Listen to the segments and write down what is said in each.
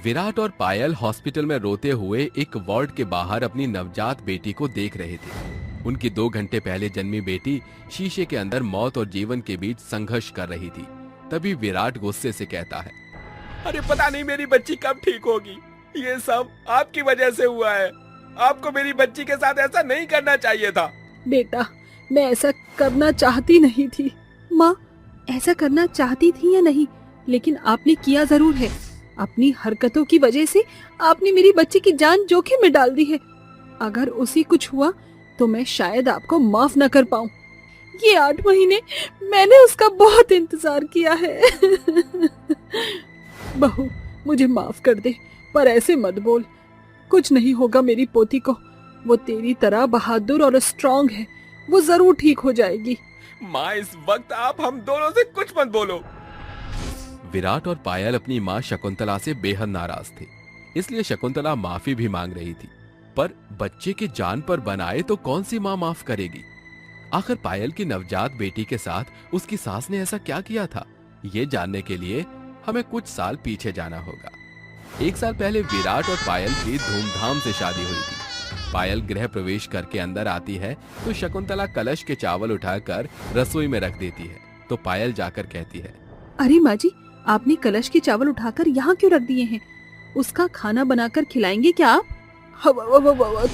विराट और पायल हॉस्पिटल में रोते हुए एक वार्ड के बाहर अपनी नवजात बेटी को देख रहे थे। उनकी 2 घंटे पहले जन्मी बेटी शीशे के अंदर मौत और जीवन के बीच संघर्ष कर रही थी। तभी विराट गुस्से से कहता है, अरे पता नहीं मेरी बच्ची कब ठीक होगी। ये सब आपकी वजह से हुआ है। आपको मेरी बच्ची के साथ ऐसा नहीं करना चाहिए था। बेटा, मैं ऐसा करना चाहती नहीं थी। माँ ऐसा करना चाहती थी या नहीं, लेकिन आपने किया जरूर है। अपनी हरकतों की वजह से आपने मेरी बच्ची की जान जोखिम में डाल दी है। अगर उसे कुछ हुआ तो मैं शायद आपको माफ न कर पाऊं। ये 8 महीने मैंने उसका बहुत इंतजार किया है। बहू, मुझे माफ कर दे, पर ऐसे मत बोल। कुछ नहीं होगा मेरी पोती को। वो तेरी तरह बहादुर और स्ट्रांग है। वो जरूर ठीक हो जाएगी। माँ, इस वक्त आप हम दोनों से कुछ मत बोलो। विराट और पायल अपनी माँ शकुंतला से बेहद नाराज थे, इसलिए शकुंतला माफी भी मांग रही थी। पर बच्चे के जान पर बनाए तो कौन सी माँ माफ करेगी। आखिर पायल की नवजात बेटी के साथ उसकी सास ने ऐसा क्या किया था, ये जानने के लिए हमें कुछ साल पीछे जाना होगा। 1 साल पहले विराट और पायल की धूमधाम से शादी हुई थी। पायल गृह प्रवेश करके अंदर आती है तो शकुंतला कलश के चावल उठाकर रसोई में रख देती है। तो पायल जाकर कहती है, अरे माँ जी, आपने कलश के चावल उठाकर यहाँ क्यों रख दिए हैं? उसका खाना बनाकर खिलाएंगे क्या आप?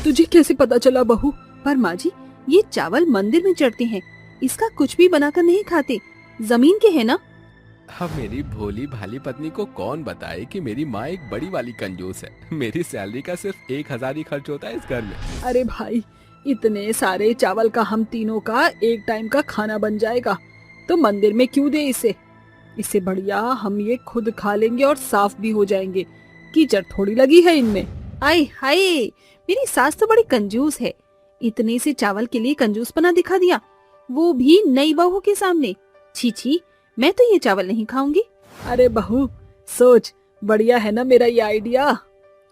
तुझे कैसे पता चला बहू? पर माँ जी, ये चावल मंदिर में चढ़ते हैं, इसका कुछ भी बनाकर नहीं खाते। जमीन के है ना? अब मेरी भोली भाली पत्नी को कौन बताए कि मेरी माँ एक बड़ी वाली कंजूस है। मेरी सैलरी का सिर्फ 1000 ही खर्च होता है इस घर में। अरे भाई, इतने सारे चावल का हम तीनों का एक टाइम का खाना बन जाएगा, तो मंदिर में क्यों दे इसे? इससे बढ़िया हम ये खुद खा लेंगे और साफ भी हो जाएंगे। कीचड़ थोड़ी लगी है इनमें। आय हाय, मेरी सास तो बड़ी कंजूस है। इतने से चावल के लिए कंजूसपना दिखा दिया, वो भी नई बहू के सामने। छी छी, मैं तो ये चावल नहीं खाऊंगी। अरे बहू, सोच, बढ़िया है ना मेरा ये आइडिया?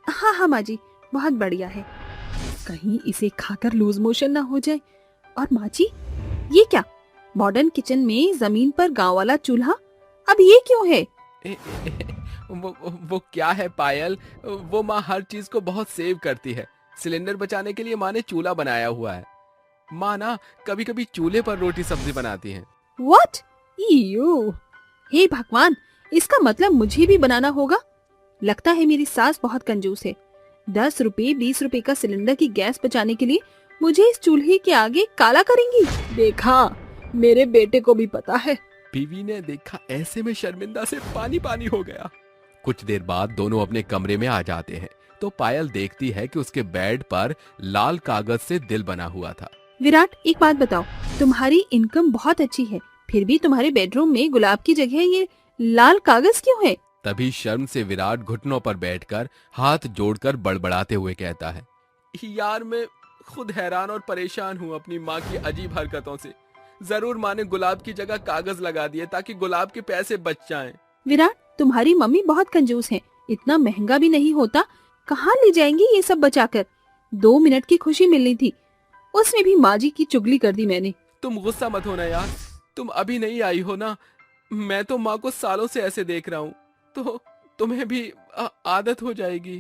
हाँ हाँ माँ जी, बहुत बढ़िया है। कहीं इसे खाकर लूज मोशन ना हो जाए। और माँ जी, ये क्या? मॉडर्न किचन में जमीन पर गांव वाला चूल्हा, अब ये क्यों है? वो क्या है पायल, वो माँ हर चीज को बहुत सेव करती है। सिलेंडर बचाने के लिए माँ ने चूल्हा बनाया हुआ है। माँ ना कभी कभी चूल्हे पर रोटी सब्जी बनाती है। What? यू, हे भगवान, इसका मतलब मुझे भी बनाना होगा। लगता है मेरी सास बहुत कंजूस है। 10 रुपए 20 रुपए का सिलेंडर की गैस बचाने के लिए मुझे इस चूल्हे के आगे काला करेंगी। देखा, मेरे बेटे को भी पता है। बीवी ने देखा, ऐसे में शर्मिंदा से पानी पानी हो गया। कुछ देर बाद दोनों अपने कमरे में आ जाते हैं तो पायल देखती है कि उसके बेड पर लाल कागज से दिल बना हुआ था। विराट, एक बात बताओ, तुम्हारी इनकम बहुत अच्छी है, फिर भी तुम्हारे बेडरूम में गुलाब की जगह ये लाल कागज क्यों है? तभी शर्म से विराट घुटनों पर बैठकर हाथ जोड़कर बड़बड़ाते हुए कहता है, यार मैं खुद हैरान और परेशान हूँ अपनी माँ की अजीब हरकतों से। जरूर माँ ने गुलाब की जगह कागज लगा दिए ताकि गुलाब के पैसे बच जाएं। विराट, तुम्हारी मम्मी बहुत कंजूस है। इतना महंगा भी नहीं होता, कहाँ ले जाएंगी ये सब बचाकर? 2 मिनट की खुशी मिलनी थी, उसमें भी माँ जी की चुगली कर दी मैंने। तुम गुस्सा मत होना यार, तुम अभी नहीं आई हो ना। मैं तो माँ को सालों से ऐसे देख रहा हूँ, तो तुम्हें भी आदत हो जाएगी।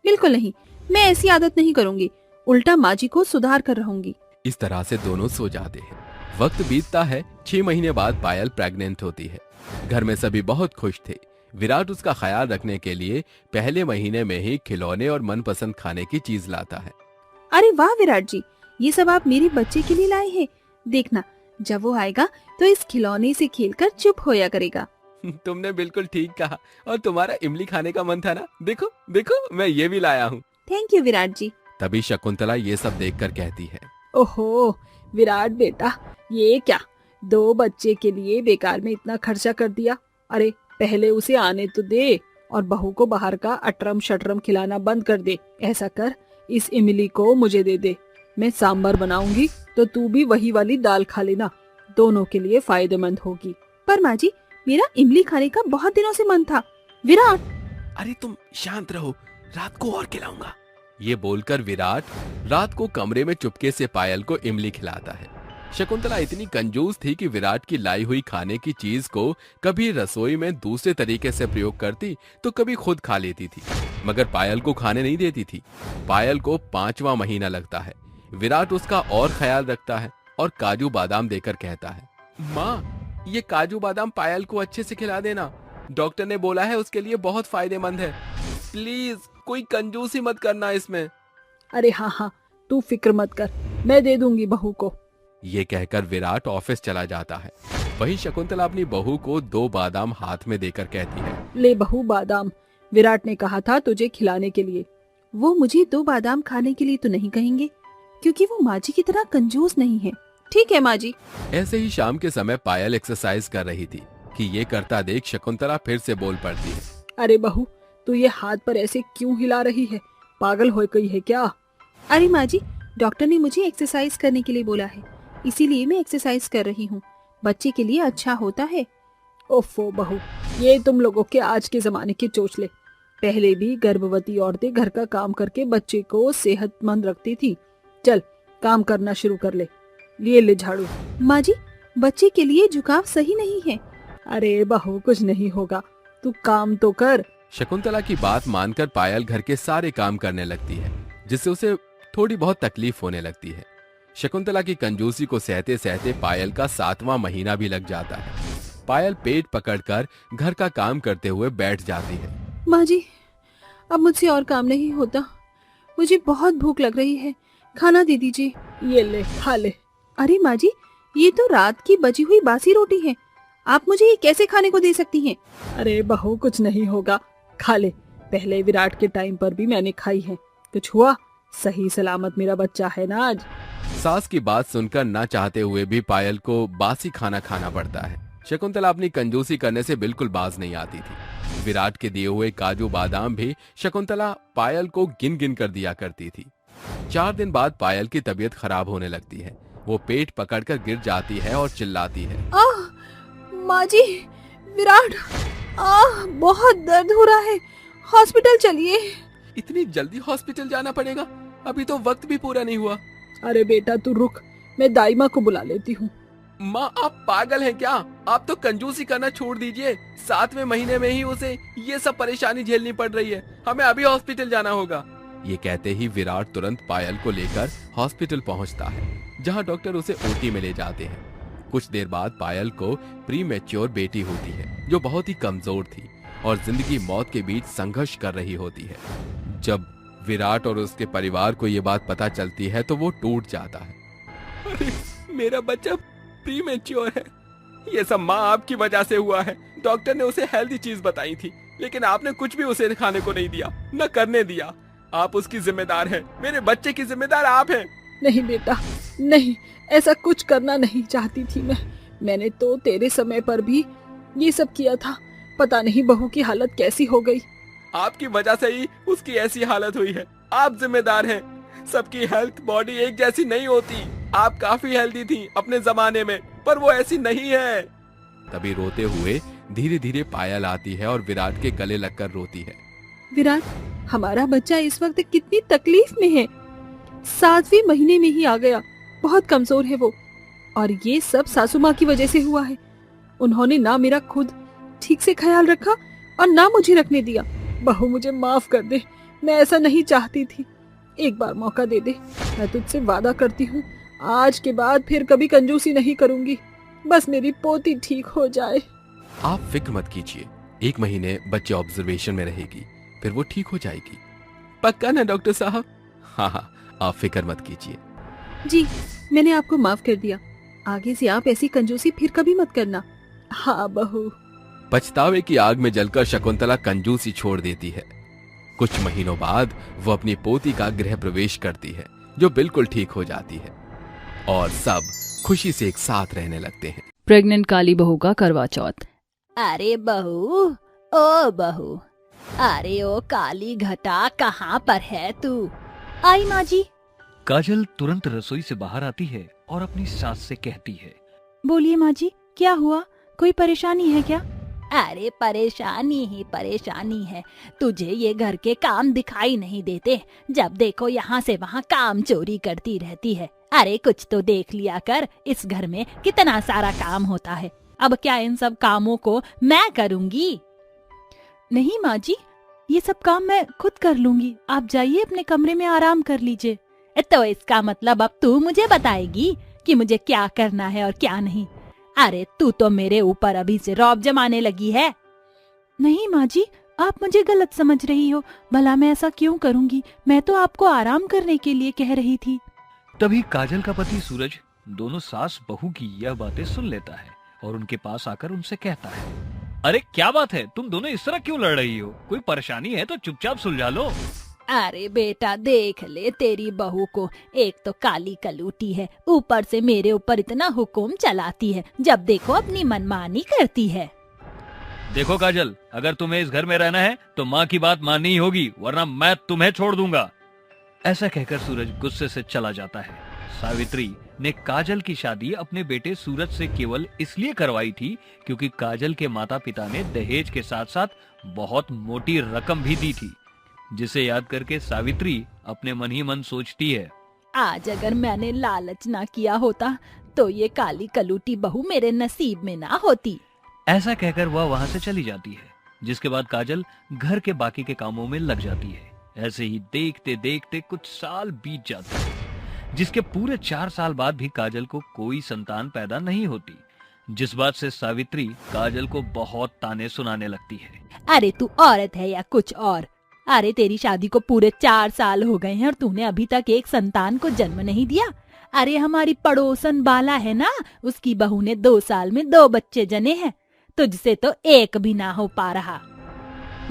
बिल्कुल नहीं, मैं ऐसी आदत नहीं करूँगी, उल्टा माँ जी को सुधार कर रहूंगी। इस तरह से दोनों सो जाते हैं। वक्त बीतता है। 6 महीने बाद पायल प्रेग्नेंट होती है। घर में सभी बहुत खुश थे। विराट उसका ख्याल रखने के लिए पहले महीने में ही खिलौने और मनपसंद खाने की चीज लाता है। अरे वाह विराट जी, ये सब आप मेरे बच्चे के लिए लाए हैं। देखना, जब वो आएगा तो इस खिलौने से खेलकर चुप होया करेगा। तुमने बिल्कुल ठीक कहा। और तुम्हारा इमली खाने का मन था ना, देखो देखो मैं ये भी लाया हूँ। थैंक यू विराट जी। तभी शकुंतला ये सब देखकर कहती है, ओहो विराट बेटा, ये क्या 2 बच्चे के लिए बेकार में इतना खर्चा कर दिया? अरे पहले उसे आने तो दे और बहू को बाहर का अटरम शटरम खिलाना बंद कर दे। ऐसा कर, इस इमली को मुझे दे दे। मैं सांबर बनाऊंगी तो तू भी वही वाली दाल खा लेना, दोनों के लिए फायदेमंद होगी। पर माँ जी, मेरा इमली खाने का बहुत दिनों से मन था। विराट, अरे तुम शांत रहो, रात को और खिलाऊंगा। ये बोलकर विराट रात को कमरे में चुपके से पायल को इमली खिलाता है। शकुंतला इतनी कंजूस थी कि विराट की लाई हुई खाने की चीज को कभी रसोई में दूसरे तरीके से प्रयोग करती तो कभी खुद खा लेती थी। मगर पायल को खाने नहीं देती थी। पायल को 5वां महीना लगता है। विराट उसका और ख्याल रखता है और काजू बादाम देकर कहता है, माँ ये काजू बादाम पायल को अच्छे से खिला देना, डॉक्टर ने बोला है उसके लिए बहुत फायदेमंद है। प्लीज कोई कंजूसी मत करना इसमें। अरे हाँ हाँ, तू फिक्र मत कर, मैं दे दूंगी बहू को। ये कहकर विराट ऑफिस चला जाता है। वहीं शकुंतला अपनी बहू को 2 बादाम हाथ में देकर कहती है, ले बहू बादाम, विराट ने कहा था तुझे खिलाने के लिए। वो मुझे 2 बादाम खाने के लिए तो नहीं कहेंगे, क्योंकि वो माँ जी की तरह कंजूस नहीं है। ठीक है माँ जी। ऐसे ही शाम के समय पायल एक्सरसाइज कर रही थी कि ये करता देख शकुंतला फिर से बोल पड़ती है, अरे बहू, तू ये हाथ पर ऐसे क्यों हिला रही है? पागल हो गई है क्या? अरे माँ जी, डॉक्टर ने मुझे एक्सरसाइज करने के लिए बोला है, इसीलिए मैं एक्सरसाइज कर रही हूँ। बच्चे के लिए अच्छा होता है। ओफो बहू, ये तुम लोगों के आज के जमाने के चोचले। पहले भी गर्भवती औरतें घर का काम करके बच्चे को सेहतमंद रखती थी। चल काम करना शुरू कर ले। लिए ले झाड़ू। माँ जी, बच्चे के लिए झुकाव सही नहीं है। अरे बहू, कुछ नहीं होगा, तू काम तो कर। शकुंतला की बात मानकर पायल घर के सारे काम करने लगती है, जिससे उसे थोड़ी बहुत तकलीफ होने लगती है। शकुंतला की कंजूसी को सहते सहते पायल का 7वां महीना भी लग जाता है। पायल पेट पकड़कर घर का काम करते हुए बैठ जाती है। माँ जी, अब मुझसे और काम नहीं होता, मुझे बहुत भूख लग रही है, खाना दे दीजिए। ये ले, खा ले। अरे माँ जी, ये तो रात की बची हुई बासी रोटी है, आप मुझे ये कैसे खाने को दे सकती हैं? अरे बहू, कुछ नहीं होगा, खा ले। पहले विराट के टाइम पर भी मैंने खाई है, कुछ हुआ? सही सलामत मेरा बच्चा है ना आज। सास की बात सुनकर ना चाहते हुए भी पायल को बासी खाना खाना पड़ता है। शकुंतला अपनी कंजूसी करने से बिल्कुल बाज नहीं आती थी। विराट के दिए हुए काजू बादाम भी शकुंतला पायल को गिन गिन कर दिया करती थी। 4 दिन बाद पायल की तबीयत खराब होने लगती है। वो पेट पकड़कर गिर जाती है और चिल्लाती है, माँ जी, विराट, बहुत दर्द हो रहा है, हॉस्पिटल चलिए। इतनी जल्दी हॉस्पिटल जाना पड़ेगा? अभी तो वक्त भी पूरा नहीं हुआ। अरे बेटा तू रुक, मैं दाइमा को बुला लेती हूँ। माँ, आप पागल हैं क्या? आप तो कंजूसी करना छोड़ दीजिए। 7वें महीने में ही उसे ये सब परेशानी झेलनी पड़ रही है, हमें अभी हॉस्पिटल जाना होगा। ये कहते ही विराट तुरंत पायल को लेकर हॉस्पिटल पहुंचता है, जहां डॉक्टर उसे ओटी में ले जाते हैं। कुछ देर बाद पायल को प्री मैच्योर बेटी होती है, जो बहुत ही कमजोर थी और जिंदगी मौत के बीच संघर्ष कर रही होती है। जब विराट और उसके परिवार को ये बात पता चलती है तो वो टूट जाता है। अरे मेरा बच्चा प्री मैच्योर है, ये सब माँ आपकी वजह से हुआ है। डॉक्टर ने उसे हेल्दी चीज बताई थी, लेकिन आपने कुछ भी उसे खाने को नहीं दिया, न करने दिया। आप उसकी जिम्मेदार हैं, मेरे बच्चे की जिम्मेदार आप हैं। नहीं बेटा, नहीं, ऐसा कुछ करना नहीं चाहती थी मैंने तो तेरे समय पर भी ये सब किया था। पता नहीं बहू की हालत कैसी हो गई। आपकी वजह से ही उसकी ऐसी हालत हुई है, आप जिम्मेदार हैं। सबकी हेल्थ बॉडी एक जैसी नहीं होती। आप काफी हेल्दी थी अपने जमाने में, पर वो ऐसी नहीं है। तभी रोते हुए धीरे धीरे पायल आती है और विराट के गले लगकर रोती है। विराट, हमारा बच्चा इस वक्त कितनी तकलीफ में है, 7वें महीने में ही आ गया, बहुत कमजोर है वो, और ये सब सासू माँ की वजह से हुआ है। उन्होंने ना मेरा खुद ठीक से ख्याल रखा और ना मुझे रखने दिया। बहू मुझे माफ कर दे, मैं ऐसा नहीं चाहती थी। एक बार मौका दे दे, मैं तुझसे वादा करती हूँ आज के बाद फिर कभी कंजूसी नहीं करूंगी। बस मेरी पोती ठीक हो जाए। आप फिक्र मत कीजिए, 1 महीने बच्चे ऑब्जर्वेशन में रहेगी, फिर वो ठीक हो जाएगी। पक्का ना डॉक्टर साहब? हाँ हाँ, आप फिक्र मत कीजिए। जी, मैंने आपको माफ कर दिया, आगे से आप ऐसी कंजूसी फिर कभी मत करना। हाँ बहू। पछतावे की आग में जलकर शकुंतला कंजूसी छोड़ देती है। कुछ महीनों बाद वो अपनी पोती का गृह प्रवेश करती है, जो बिल्कुल ठीक हो जाती है और सब खुशी से एक साथ रहने लगते हैं। प्रेग्नेंट काली बहू का करवा चौथ। अरे बहू, ओ बहू, अरे ओ काली घटा, कहाँ पर है तू? आई माँ जी। काजल तुरंत रसोई से बाहर आती है और अपनी सास से कहती है, बोलिए माँ जी, क्या हुआ? कोई परेशानी है क्या? अरे परेशानी ही परेशानी है, तुझे ये घर के काम दिखाई नहीं देते? जब देखो यहाँ से वहाँ काम चोरी करती रहती है। अरे कुछ तो देख लिया कर, इस घर में कितना सारा काम होता है। अब क्या इन सब कामों को मैं करूँगी? नहीं माँ जी, ये सब काम मैं खुद कर लूंगी, आप जाइए अपने कमरे में आराम कर लीजिए। तो इसका मतलब अब तू मुझे बताएगी कि मुझे क्या करना है और क्या नहीं? अरे तू तो मेरे ऊपर अभी से रौब जमाने लगी है। नहीं माँ जी, आप मुझे गलत समझ रही हो। भला मैं ऐसा क्यों करूंगी, मैं तो आपको आराम करने के लिए कह रही थी। तभी काजल का पति सूरज दोनों सास बहू की यह बातें सुन लेता है और उनके पास आकर उनसे कहता है, अरे क्या बात है, तुम दोनों इस तरह क्यों लड़ रही हो? कोई परेशानी है तो चुपचाप सुलझा लो। अरे बेटा देख ले तेरी बहू को, एक तो काली कलूटी है, ऊपर से मेरे ऊपर इतना हुक्म चलाती है, जब देखो अपनी मनमानी करती है। देखो काजल, अगर तुम्हें इस घर में रहना है तो माँ की बात माननी ही होगी, वरना मैं तुम्हें छोड़ दूंगा। ऐसा कहकर सूरज गुस्से से चला जाता है। सावित्री ने काजल की शादी अपने बेटे सूरज से केवल इसलिए करवाई थी क्योंकि काजल के माता पिता ने दहेज के साथ साथ बहुत मोटी रकम भी दी थी, जिसे याद करके सावित्री अपने मन ही मन सोचती है, आज अगर मैंने लालच ना किया होता तो ये काली कलूटी बहू मेरे नसीब में ना होती। ऐसा कहकर वह वहां से चली जाती है, जिसके बाद काजल घर के बाकी के कामों में लग जाती है। ऐसे ही देखते देखते कुछ साल बीत जाते हैं, जिसके पूरे 4 साल बाद भी काजल को कोई संतान पैदा नहीं होती, जिस बात से सावित्री काजल को बहुत ताने सुनाने लगती है। अरे तू औरत है या कुछ और? अरे तेरी शादी को पूरे 4 साल हो गए हैं और तूने अभी तक एक संतान को जन्म नहीं दिया। अरे हमारी पड़ोसन बाला है ना, उसकी बहू ने 2 साल में 2 बच्चे जने हैं, तुझसे तो एक भी ना हो पा रहा।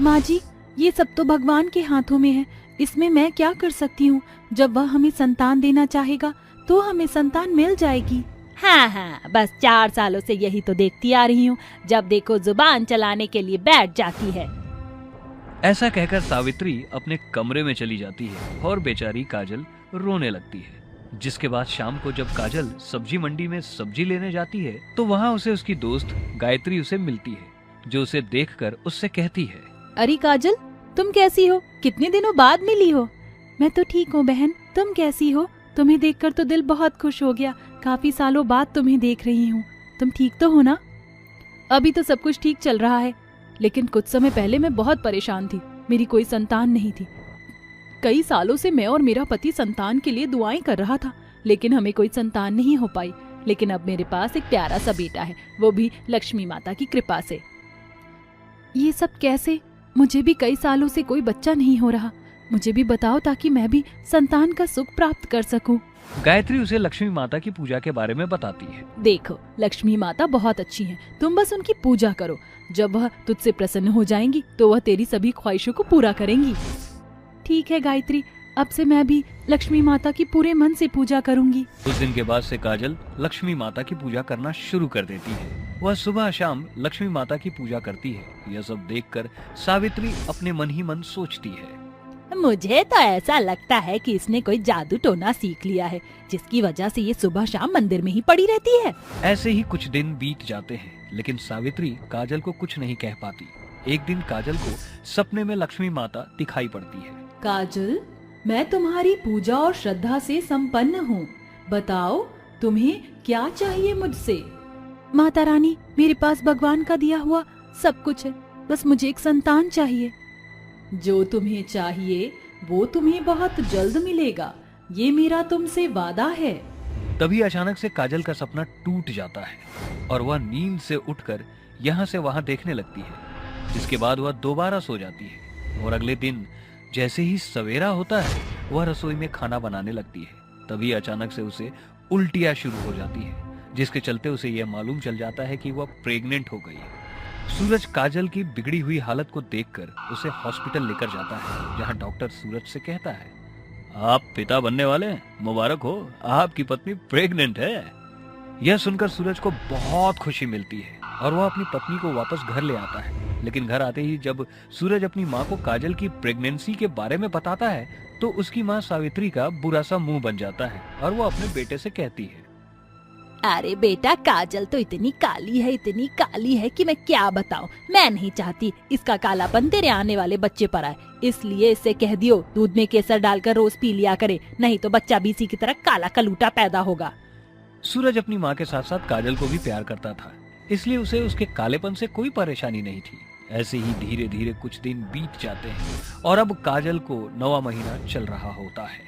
माँ जी, ये सब तो भगवान के हाथों में है, इसमें मैं क्या कर सकती हूँ? जब वह हमें संतान देना चाहेगा तो हमें संतान मिल जाएगी। हाँ, बस 4 सालों से यही तो देखती आ रही हूँ, जब देखो जुबान चलाने के लिए बैठ जाती है। ऐसा कहकर सावित्री अपने कमरे में चली जाती है और बेचारी काजल रोने लगती है। जिसके बाद शाम को जब काजल सब्जी मंडी में सब्जी लेने जाती है तो वहाँ उसे उसकी दोस्त गायत्री उसे मिलती है, जो उसे देखकर उससे कहती है, अरे काजल, तुम कैसी हो? कितने दिनों बाद मिली हो। मैं तो ठीक हूँ बहन, तुम कैसी हो? तुम्हें देखकर तो दिल बहुत खुश हो गया, काफी सालों बाद तुम्हें देख रही हूँ। तुम ठीक तो हो ना? अभी तो सब कुछ ठीक चल रहा है, लेकिन कुछ समय पहले मैं बहुत परेशान थी। मेरी कोई संतान नहीं थी। कई सालों से मैं और मेरा पति संतान के लिए दुआएं कर रहा था, लेकिन हमें कोई संतान नहीं हो पाई। लेकिन अब मेरे पास एक प्यारा सा बेटा है, वो भी लक्ष्मी माता की कृपा से। ये सब कैसे? मुझे भी कई सालों से कोई बच्चा नहीं हो रहा, मुझे भी बताओ ताकि मैं भी संतान का सुख प्राप्त कर सकूं। गायत्री उसे लक्ष्मी माता की पूजा के बारे में बताती है। देखो, लक्ष्मी माता बहुत अच्छी हैं, तुम बस उनकी पूजा करो। जब वह तुझसे प्रसन्न हो जाएंगी तो वह तेरी सभी ख्वाहिशों को पूरा करेंगी। ठीक है गायत्री, अब से मैं भी लक्ष्मी माता की पूरे मन से पूजा करूंगी। उस दिन के बाद से काजल लक्ष्मी माता की पूजा करना शुरू कर देती है। वह सुबह शाम लक्ष्मी माता की पूजा करती है। यह सब देखकर सावित्री अपने मन ही मन सोचती है, मुझे तो ऐसा लगता है कि इसने कोई जादू टोना सीख लिया है, जिसकी वजह से ये सुबह शाम मंदिर में ही पड़ी रहती है। ऐसे ही कुछ दिन बीत जाते हैं, लेकिन सावित्री काजल को कुछ नहीं कह पाती। एक दिन काजल को सपने में लक्ष्मी माता दिखाई पड़ती है। काजल, मैं तुम्हारी पूजा और श्रद्धा से संपन्न हूँ, बताओ तुम्हें क्या चाहिए मुझसे? माता रानी, मेरे पास भगवान का दिया हुआ सब कुछ है, बस मुझे एक संतान चाहिए। जो तुम्हें चाहिए वो तुम्हें बहुत जल्द मिलेगा, ये मेरा तुमसे वादा है। तभी अचानक से काजल का सपना टूट जाता है और वह नींद से उठकर यहाँ से वहाँ देखने लगती है। जिसके बाद वह दोबारा सो जाती है और अगले दिन जैसे ही सवेरा होता है वह रसोई में खाना बनाने लगती है। तभी अचानक से उसे उल्टियाँ शुरू हो जाती है, जिसके चलते उसे यह मालूम चल जाता है कि वह प्रेग्नेंट हो गई है। सूरज काजल की बिगड़ी हुई हालत को देखकर उसे हॉस्पिटल लेकर जाता है, जहां डॉक्टर सूरज से कहता है, आप पिता बनने वाले हैं, मुबारक हो, आपकी पत्नी प्रेग्नेंट है। यह सुनकर सूरज को बहुत खुशी मिलती है और वह अपनी पत्नी को वापस घर ले आता है। लेकिन घर आते ही जब सूरज अपनी माँ को काजल की प्रेगनेंसी के बारे में बताता है तो उसकी माँ सावित्री का बुरा सा मुंह बन जाता है और वो अपने बेटे से कहती है, अरे बेटा, काजल तो इतनी काली है कि मैं क्या बताऊं। मैं नहीं चाहती इसका कालापन तेरे आने वाले बच्चे पर आए, इसलिए इससे कह दियो दूध में केसर डालकर रोज पी लिया करे, नहीं तो बच्चा भी इसी की तरह काला कलूटा पैदा होगा। सूरज अपनी माँ के साथ साथ काजल को भी प्यार करता था, इसलिए उसे उसके कालेपन से कोई परेशानी नहीं थी। ऐसे ही धीरे धीरे कुछ दिन बीत जाते हैं और अब काजल को 9वां महीना चल रहा होता है।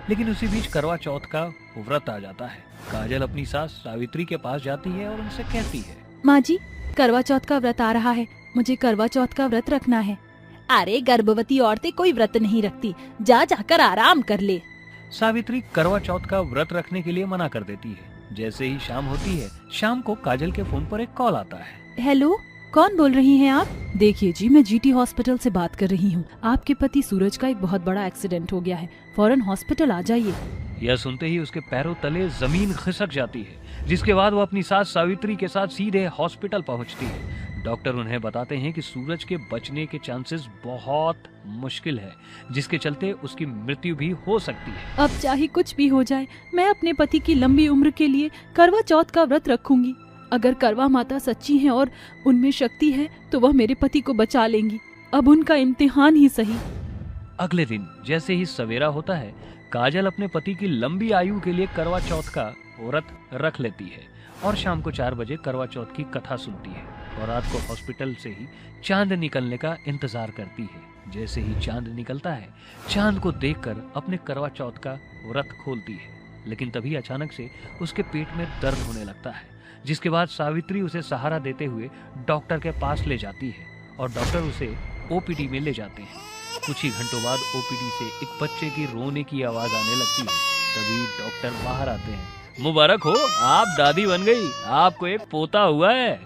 लेकिन उसी बीच करवा चौथ का व्रत आ जाता है। काजल अपनी सास सावित्री के पास जाती है और उनसे कहती है, माँ जी, करवा चौथ का व्रत आ रहा है, मुझे करवा चौथ का व्रत रखना है। अरे गर्भवती औरतें कोई व्रत नहीं रखती, जा जाकर आराम कर ले। सावित्री करवा चौथ का व्रत रखने के लिए मना कर देती है। जैसे ही शाम होती है, शाम को काजल के फोन पर एक कॉल आता है। हेलो, कौन बोल रही हैं आप? देखिए जी, मैं जीटी हॉस्पिटल से बात कर रही हूँ। आपके पति सूरज का एक बहुत बड़ा एक्सीडेंट हो गया है, फौरन हॉस्पिटल आ जाइए। यह सुनते ही उसके पैरों तले जमीन खिसक जाती है, जिसके बाद वो अपनी सास सावित्री के साथ सीधे हॉस्पिटल पहुंचती है। डॉक्टर उन्हें बताते हैं कि सूरज के बचने के चांसेस बहुत मुश्किल है, जिसके चलते उसकी मृत्यु भी हो सकती है। अब चाहे कुछ भी हो जाए, मैं अपने पति की लंबी उम्र के लिए करवा चौथ का व्रत रखूंगी। अगर करवा माता सच्ची हैं और उनमें शक्ति है तो वह मेरे पति को बचा लेंगी। अब उनका इम्तिहान ही सही। अगले दिन जैसे ही सवेरा होता है, काजल अपने पति की लंबी आयु के लिए करवा चौथ का व्रत रख लेती है और शाम को 4 बजे करवा चौथ की कथा सुनती है और रात को हॉस्पिटल से ही चांद निकलने का इंतजार करती है। जैसे ही चांद निकलता है, चांद को देखकर अपने करवा चौथ का व्रत खोलती है। लेकिन तभी अचानक से उसके पेट में दर्द होने लगता है, जिसके बाद सावित्री उसे सहारा देते हुए डॉक्टर के पास ले जाती है और डॉक्टर उसे ओपीडी में ले जाते हैं। कुछ ही घंटों बाद ओपीडी से एक बच्चे की रोने की आवाज आने लगती है। तभी डॉक्टर बाहर आते हैं। मुबारक हो, आप दादी बन गई, आपको एक पोता हुआ है।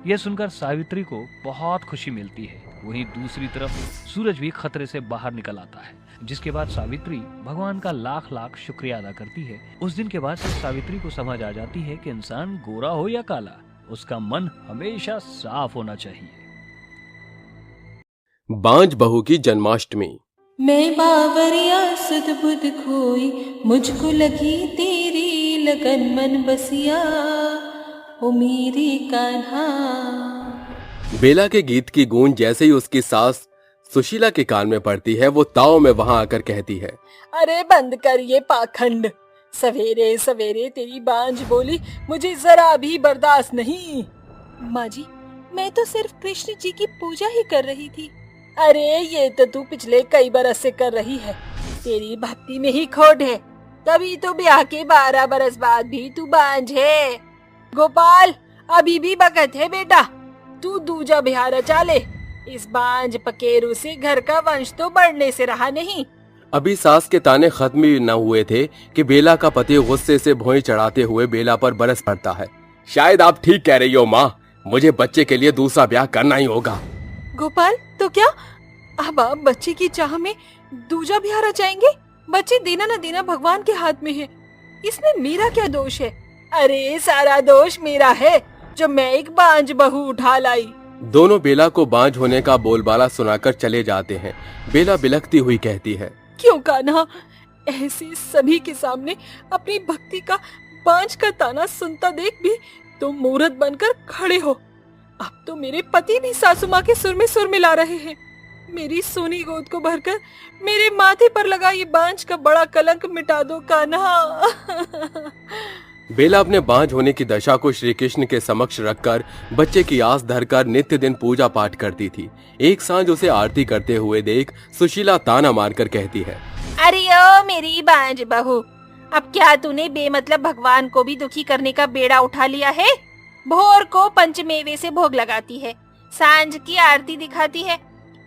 यह सुनकर सावित्री को बहुत खुशी मिलती है। वहीं दूसरी तरफ सूरज भी खतरे से बाहर निकल आता है, जिसके बाद सावित्री भगवान का लाख लाख शुक्रिया अदा करती है। उस दिन के बाद से सावित्री को समझ आ जाती है कि इंसान गोरा हो या काला, उसका मन हमेशा साफ होना चाहिए। बांझ बहू की जन्माष्टमी। मैं बावरिया सुध बुध खोई, मुझको लगी तेरी लगन मन बसिया, ओ मेरी कान्हा। बेला के गीत की गूंज जैसे ही उसकी सास सुशीला के कान में पड़ती है, वो ताव में वहां आकर कहती है, अरे बंद कर ये पाखंड। सवेरे सवेरे तेरी बांझ बोली मुझे जरा भी बर्दाश्त नहीं। माँ जी, मैं तो सिर्फ कृष्ण जी की पूजा ही कर रही थी। अरे ये तो तू पिछले कई बरस से कर रही है, तेरी भक्ति में ही खोट है, तभी तो ब्याह के 12 बरस बाद भी तू बांझ है। गोपाल, अभी भी वक्त है बेटा, तू दूजा ब्याह रचा ले। इस बांझ पकेरू से घर का वंश तो बढ़ने से रहा नहीं। अभी सास के ताने खत्म ही न हुए थे कि बेला का पति गुस्से से भौं चढ़ाते हुए बेला पर बरस पड़ता है। शायद आप ठीक कह रही हो माँ, मुझे बच्चे के लिए दूसरा ब्याह करना ही होगा। गोपाल, तो क्या अब आप बच्चे की चाह में दूजा ब्याह रचाएंगे? बच्चे देना न देना भगवान के हाथ में है, इसमें मेरा क्या दोष है? अरे सारा दोष मेरा है जो मैं एक बांझ बहू उठा लाई। दोनों बेला को बांझ होने का बोलबाला सुनाकर चले जाते हैं। बेला बिलखती हुई कहती है, क्यों कान्हा, ऐसे सभी के सामने अपनी भक्ति का बांझ का ताना सुनता देख भी तुम मूर्ख बनकर खड़े हो। अब तो मेरे पति भी सासू माँ के सुर में सुर मिला रहे हैं। मेरी सोनी गोद को भरकर मेरे माथे पर लगा ये बांझ का बड़ा कलंक मिटा दो कान्हा। बेला अपने बांझ होने की दशा को श्री कृष्ण के समक्ष रखकर बच्चे की आस धरकर नित्य दिन पूजा पाठ करती थी। एक सांझ उसे आरती करते हुए देख सुशीला ताना मारकर कहती है, अरे ओ मेरी बांझ बहू, अब क्या तूने बेमतलब भगवान को भी दुखी करने का बेड़ा उठा लिया है? भोर को पंचमेवे से भोग लगाती है, सांझ की आरती दिखाती है,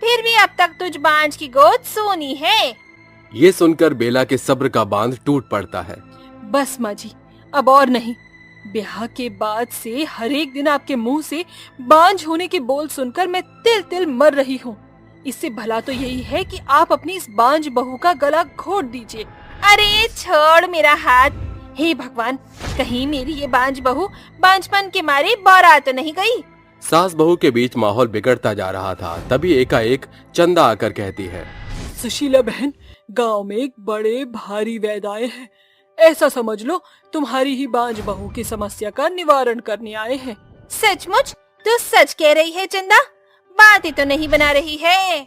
फिर भी अब तक तुझ बांझ की गोद सोनी है। ये सुनकर बेला के सब्र का बांध टूट पड़ता है। बस माँ जी, अब और नहीं। ब्याह के बाद से हर एक दिन आपके मुंह से बांझ होने के बोल सुनकर मैं तिल तिल मर रही हूँ। इससे भला तो यही है कि आप अपनी इस बांझ बहू का गला घोट दीजिए। अरे छोड़ मेरा हाथ, हे भगवान, कहीं मेरी ये बांझ बहू बांझपन के मारे बौरा तो नहीं गई। सास बहू के बीच माहौल बिगड़ता जा रहा था। तभी एकाएक चंदा आकर कहती है, सुशीला बहन, गांव में एक बड़े भारी वैद्य आए हैं, ऐसा समझ लो तुम्हारी ही बांझ बहू की समस्या का निवारण करने आए हैं। सचमुच? तू सच कह रही है चंदा, बातें तो नहीं बना रही है।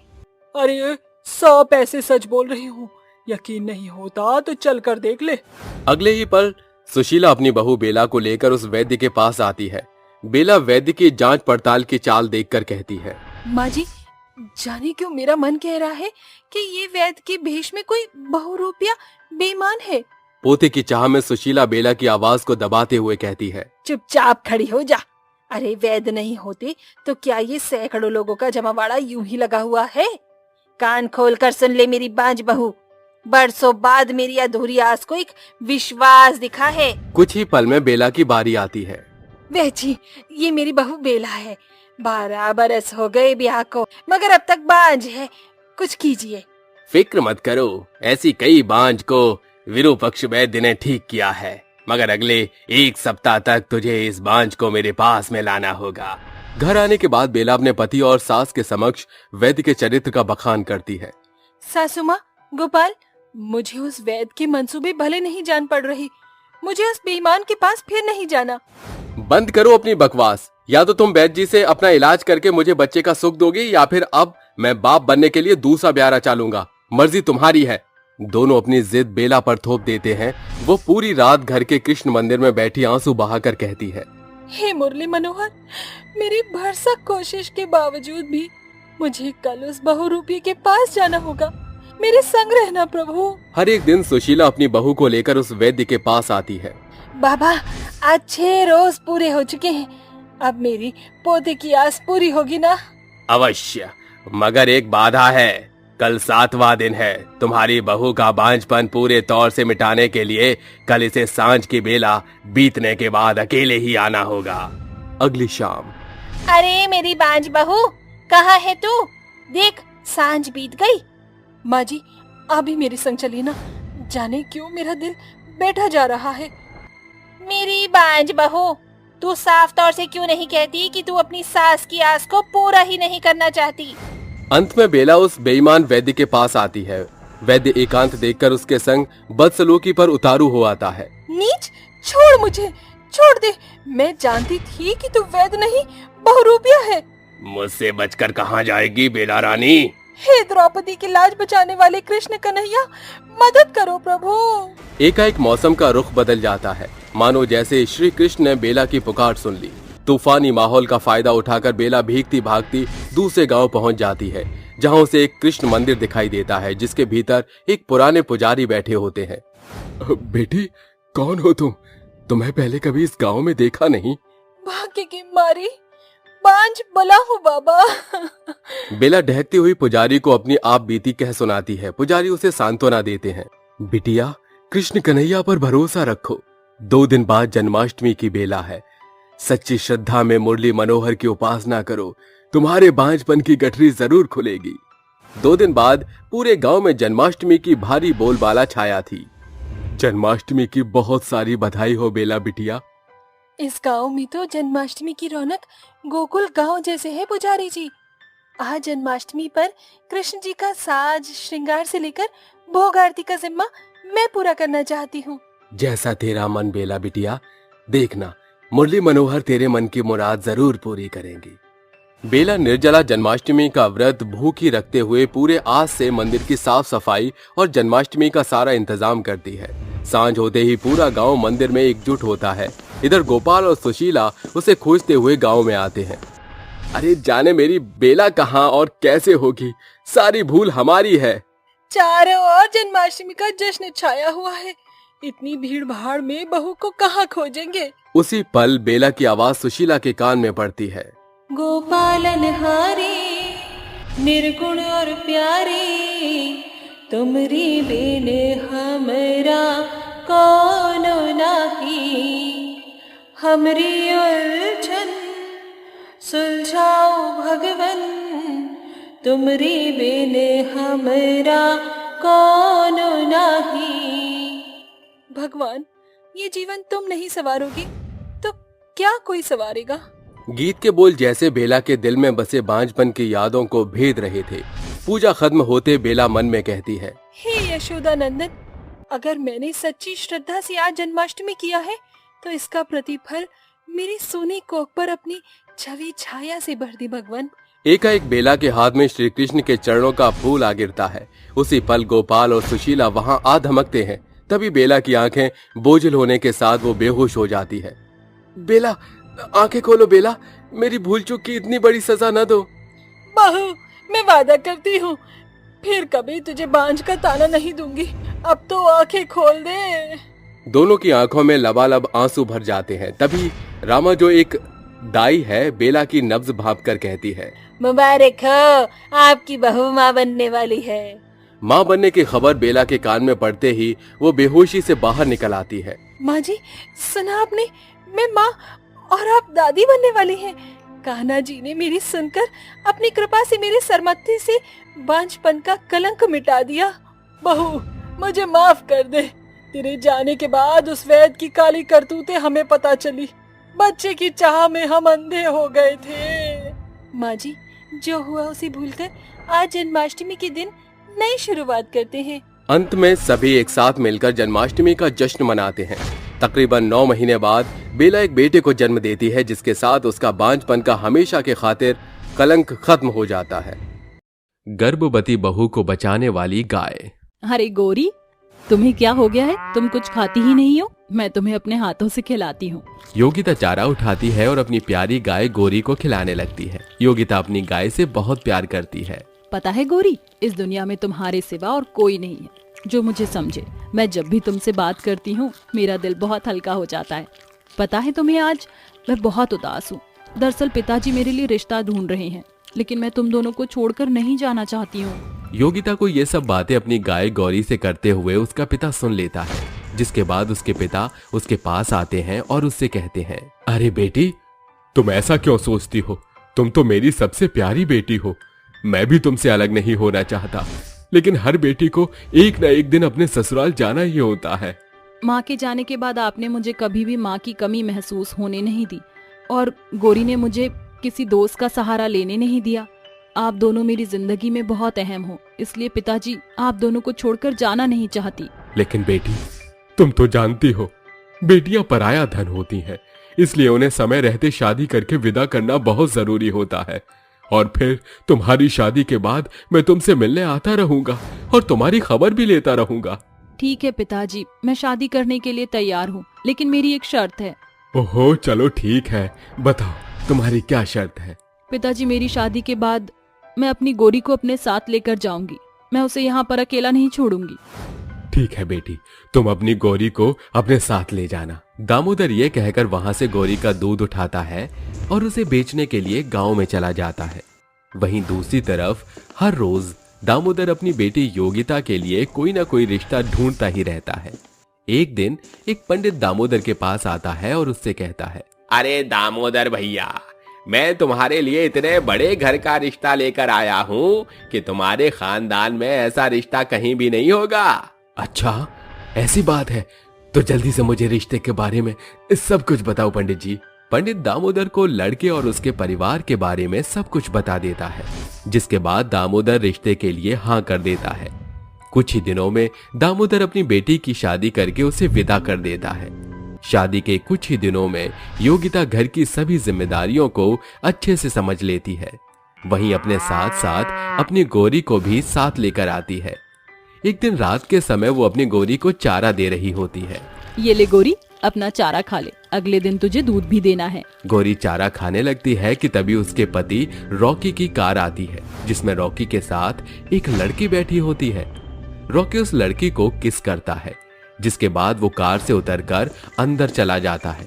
अरे 100 पैसे सच बोल रही हूँ, यकीन नहीं होता तो चल कर देख ले। अगले ही पल सुशीला अपनी बहू बेला को लेकर उस वैद्य के पास आती है। बेला वैद्य की जांच पड़ताल की चाल देखकर कहती है, माँ जी, जाने क्यों मेरा मन कह रहा है कि ये वैद्य के भेष में कोई बहुरूपिया बेईमान है। पोते की चाह में सुशीला बेला की आवाज को दबाते हुए कहती है, चुपचाप खड़ी हो जा। अरे वैद्य नहीं होते तो क्या ये सैकड़ों लोगों का जमावाड़ा यूं ही लगा हुआ है। कान खोलकर सुन ले मेरी बांझ बहू, बरसों बाद मेरी अधूरी आस को एक विश्वास दिखा है। कुछ ही पल में बेला की बारी आती है। वह जी, ये मेरी बहू बेला है। 12 बरस हो गए ब्याह को, मगर अब तक बांझ है। कुछ कीजिए। फिक्र मत करो, ऐसी कई बांझ को विरूपक्ष वैद्य ने ठीक किया है, मगर अगले 1 सप्ताह तक तुझे इस बांझ को मेरे पास में लाना होगा। घर आने के बाद बेला अपने पति और सास के समक्ष वैद्य के चरित्र का बखान करती है। सासू माँ, गोपाल, मुझे उस वैद्य के मंसूबे भले नहीं जान पड़ रही। मुझे उस बेईमान के पास फिर नहीं जाना। बंद करो अपनी बकवास। या तो तुम वैद्य जी से अपना इलाज करके मुझे बच्चे का सुख दोगी, या फिर अब मैं बाप बनने के लिए दूसरा ब्याह रचालूंगा। मर्जी तुम्हारी है। दोनों अपनी जिद बेला पर थोप देते हैं। वो पूरी रात घर के कृष्ण मंदिर में बैठी आंसू बहाकर कहती है, हे मुरली मनोहर, मेरी भरसक कोशिश के बावजूद भी मुझे कल उस बहुरूपी के पास जाना होगा। मेरे संग रहना प्रभु। हर एक दिन सुशीला अपनी बहू को लेकर उस वैद्य के पास आती है। बाबा, आज 6 रोज पूरे हो चुके हैं। अब मेरी पोते की आस पूरी होगी ना? अवश्य, मगर एक बाधा है। कल 7वां दिन है। तुम्हारी बहू का बांझपन पूरे तौर से मिटाने के लिए कल इसे सांझ की बेला बीतने के बाद अकेले ही आना होगा। अगली शाम। अरे मेरी बांझ बहू, कहाँ है तू? देख, सांझ बीत गई। माँ जी, अभी मेरे संग चलिए ना। जाने क्यों मेरा दिल बैठा जा रहा है। मेरी बांझ बहू, तू साफ तौर से क्यों नहीं कहती कि तू अपनी सास की आस को पूरा ही नहीं करना चाहती? अंत में बेला उस बेईमान वैद्य के पास आती है। वैद्य एकांत देखकर उसके संग बदसलूकी पर उतारू हो आता है। नीच, छोड़ मुझे, छोड़ दे। मैं जानती थी कि तू वैद्य नहीं बहुरूपिया है। मुझसे बचकर कहाँ जाएगी बेला रानी? हे द्रौपदी की लाज बचाने वाले कृष्ण कन्हैया, मदद करो प्रभु। एकाएक मौसम का रुख बदल जाता है, मानो जैसे श्री कृष्ण ने बेला की पुकार सुन ली। तूफानी माहौल का फायदा उठाकर बेला भीगती भागती दूसरे गांव पहुंच जाती है, जहां उसे एक कृष्ण मंदिर दिखाई देता है, जिसके भीतर एक पुराने पुजारी बैठे होते हैं। बेटी, कौन हो तुम? तुम्हें पहले कभी इस गांव में देखा नहीं। भाग्य की मारी बांझ बला हूँ बाबा। बेला ढहकती हुई पुजारी को अपनी आप बीती कह सुनाती है। पुजारी उसे सांत्वना देते हैं। बिटिया, कृष्ण कन्हैया पर भरोसा रखो। 2 दिन बाद जन्माष्टमी की बेला है। सच्ची श्रद्धा में मुरली मनोहर की उपासना करो, तुम्हारे बांझपन की गठरी जरूर खुलेगी। 2 दिन बाद पूरे गांव में जन्माष्टमी की भारी बोलबाला छाया थी। जन्माष्टमी की बहुत सारी बधाई हो बेला बिटिया। इस गांव में तो जन्माष्टमी की रौनक गोकुल गांव जैसे है पुजारी जी। आज जन्माष्टमी पर कृष्ण जी का साज श्रृंगार से लेकर भोग आरती का जिम्मा मैं पूरा करना चाहती हूँ। जैसा तेरा मन बेला बिटिया, देखना मुरली मनोहर तेरे मन की मुराद जरूर पूरी करेंगी। बेला निर्जला जन्माष्टमी का व्रत भूखी रखते हुए पूरे आज से मंदिर की साफ सफाई और जन्माष्टमी का सारा इंतजाम करती है। सांझ होते ही पूरा गांव मंदिर में एकजुट होता है। इधर गोपाल और सुशीला उसे खोजते हुए गांव में आते हैं। अरे जाने मेरी बेला कहाँ और कैसे होगी, सारी भूल हमारी है। चारों ओर जन्माष्टमी का जश्न छाया हुआ है। इतनी भीड़ भाड़ में बहू को कहाँ खोजेंगे? उसी पल बेला की आवाज सुशीला के कान में पड़ती है। गोपालन हारे, निर्गुण और प्यारे, तुमरी बिन हमरा कौन नाही। हमरी उलझन सुलझाओ भगवन, तुमरी बिन हमरा कौन नाही। भगवान, ये जीवन तुम नहीं सवारोगे तो क्या कोई सवारेगा? गीत के बोल जैसे बेला के दिल में बसे बांझपन की यादों को भेद रहे थे। पूजा खत्म होते बेला मन में कहती है, हे यशोदा नंदन, अगर मैंने सच्ची श्रद्धा से आज जन्माष्टमी किया है तो इसका प्रतिफल मेरी सोनी कोख पर अपनी छवि छाया से भर दी भगवान। एकाएक बेला के हाथ में श्री कृष्ण के चरणों का फूल आ गिरता है। उसी पल गोपाल और सुशीला वहां आ धमकते हैं। तभी बेला की आंखें बोझल होने के साथ वो बेहोश हो जाती है। बेला, आंखें खोलो बेला, मेरी भूल चूक की इतनी बड़ी सजा न दो। बहू, मैं वादा करती हूँ फिर कभी तुझे बांझ का ताना नहीं दूंगी। अब तो आंखें खोल दे। दोनों की आंखों में लबालब आंसू भर जाते हैं। तभी रामा, जो एक दाई है, बेला की नब्ज भाप कर कहती है, मुबारक हो, आपकी बहू माँ बनने वाली है। माँ बनने की खबर बेला के कान में पड़ते ही वो बेहोशी से बाहर निकल आती है। माँ जी, सुना आपने? मैं माँ और आप दादी बनने वाली हैं। कान्हा जी ने मेरी सुनकर अपनी कृपा से मेरे सरमत्थे से बांझपन का कलंक मिटा दिया। बहू, मुझे माफ कर दे। तेरे जाने के बाद उस वैद की काली करतूतें हमें पता चली। बच्चे की चाह में हम अंधे हो गए थे। माँ जी, जो हुआ उसे भूलकर आज जन्माष्टमी के दिन नई शुरुआत करते हैं। अंत में सभी एक साथ मिलकर जन्माष्टमी का जश्न मनाते हैं। तकरीबन 9 महीने बाद बेला एक बेटे को जन्म देती है, जिसके साथ उसका बांझपन का हमेशा के खातिर कलंक खत्म हो जाता है। गर्भवती बहू को बचाने वाली गाय। अरे गौरी, तुम्हें क्या हो गया है? तुम कुछ खाती ही नहीं हो। मैं तुम्हें अपने हाथों से खिलाती हूँ। योगिता चारा उठाती है और अपनी प्यारी गाय गोरी को खिलाने लगती है। योगिता अपनी गाय से बहुत प्यार करती है। पता है गौरी, इस दुनिया में तुम्हारे सिवा और कोई नहीं है जो मुझे समझे। मैं जब भी तुमसे बात करती हूँ मेरा दिल बहुत हल्का हो जाता है। पता है तुम्हें, आज मैं बहुत उदास हूँ। दरअसल पिताजी मेरे लिए रिश्ता ढूंढ रहे हैं, लेकिन मैं तुम दोनों को छोड़कर नहीं जाना चाहती हूँ। योगिता को ये सब बातें अपनी गाय गौरी से करते हुए उसका पिता सुन लेता है, जिसके बाद उसके पिता उसके पास आते हैं और उससे कहते हैं, अरे बेटी, तुम ऐसा क्यों सोचती हो? तुम तो मेरी सबसे प्यारी बेटी हो। मैं भी तुमसे अलग नहीं होना चाहता, लेकिन हर बेटी को एक न एक दिन अपने ससुराल जाना ही होता है। माँ के जाने के बाद आपने मुझे कभी भी माँ की कमी महसूस होने नहीं दी, और गौरी ने मुझे किसी दोस्त का सहारा लेने नहीं दिया। आप दोनों मेरी जिंदगी में बहुत अहम हो, इसलिए पिताजी आप दोनों को छोड़कर जाना नहीं चाहती। लेकिन बेटी, तुम तो जानती हो, बेटियां पराया धन होती हैं, इसलिए उन्हें समय रहते शादी करके विदा करना बहुत जरूरी होता है। और फिर तुम्हारी शादी के बाद मैं तुमसे मिलने आता रहूंगा और तुम्हारी खबर भी लेता रहूंगा। ठीक है पिताजी, मैं शादी करने के लिए तैयार हूँ, लेकिन मेरी एक शर्त है। ओहो, चलो ठीक है, बताओ तुम्हारी क्या शर्त है? पिताजी, मेरी शादी के बाद मैं अपनी गौरी को अपने साथ लेकर जाऊंगी। मैं उसे यहाँ पर अकेला नहीं छोड़ूंगी। ठीक है बेटी, तुम अपनी गौरी को अपने साथ ले जाना। दामोदर ये कहकर वहां से गौरी का दूध उठाता है और उसे बेचने के लिए गांव में चला जाता है। वहीं दूसरी तरफ हर रोज दामोदर अपनी बेटी योगिता के लिए कोई ना कोई रिश्ता ढूंढता ही रहता है। एक दिन एक पंडित दामोदर के पास आता है और उससे कहता है, अरे दामोदर भैया, मैं तुम्हारे लिए इतने बड़े घर का रिश्ता लेकर आया हूँ कि तुम्हारे खानदान में ऐसा रिश्ता कहीं भी नहीं होगा। अच्छा, ऐसी बात है तो जल्दी से मुझे रिश्ते के बारे में सब कुछ बताओ पंडित जी। पंडित दामोदर को लड़के और उसके परिवार के बारे में सब कुछ बता देता है, जिसके बाद दामोदर रिश्ते के लिए हाँ कर देता है। कुछ ही दिनों में दामोदर अपनी बेटी की शादी करके उसे विदा कर देता है। शादी के कुछ ही दिनों में योगिता घर की सभी जिम्मेदारियों को अच्छे से समझ लेती है। वहीं अपने साथ साथ अपनी गौरी को भी साथ लेकर आती है। एक दिन रात के समय वो अपनी गौरी को चारा दे रही होती है। ये ले गौरी, अपना चारा खा ले, अगले दिन तुझे दूध भी देना है। गौरी चारा खाने लगती है कि तभी उसके पति रॉकी की कार आती है, जिसमें रॉकी के साथ एक लड़की बैठी होती है। रॉकी उस लड़की को किस करता है, जिसके बाद वो कार से उतरकर अंदर चला जाता है।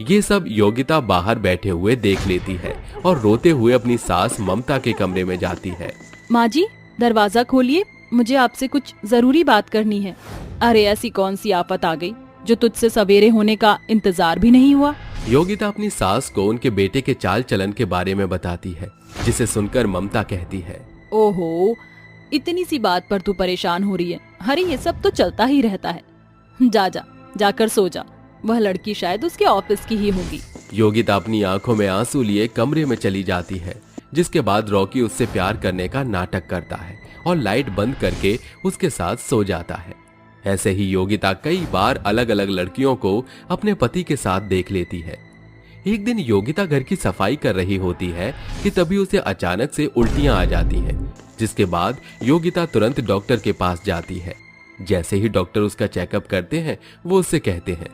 ये सब योगिता बाहर बैठे हुए देख लेती है और रोते हुए अपनी सास ममता के कमरे में जाती है। माँ जी, दरवाजा खोलिए, मुझे आपसे कुछ जरूरी बात करनी है। अरे ऐसी कौन सी आफत आ गई जो तुझसे सवेरे होने का इंतजार भी नहीं हुआ। योगिता अपनी सास को उनके बेटे के चाल चलन के बारे में बताती है, जिसे सुनकर ममता कहती है, ओहो, इतनी सी बात पर तू परेशान हो रही है। अरे ये सब तो चलता ही रहता है। जाकर सो जा, वह लड़की शायद उसके ऑफिस की ही होगी। योगिता अपनी आंखों में आंसू लिए कमरे में चली जाती है, जिसके बाद रॉकी उससे प्यार करने का नाटक करता है और लाइट बंद करके उसके साथ सो जाता है। ऐसे ही योगिता कई बार अलग अलग लड़कियों को अपने पति के साथ देख लेती है। एक दिन योगिता घर की सफाई कर रही होती है कि तभी उसे अचानक से उल्टियां आ जाती हैं, जिसके बाद योगिता तुरंत डॉक्टर के पास जाती है। जैसे ही डॉक्टर उसका चेकअप करते हैं, वो उससे कहते हैं,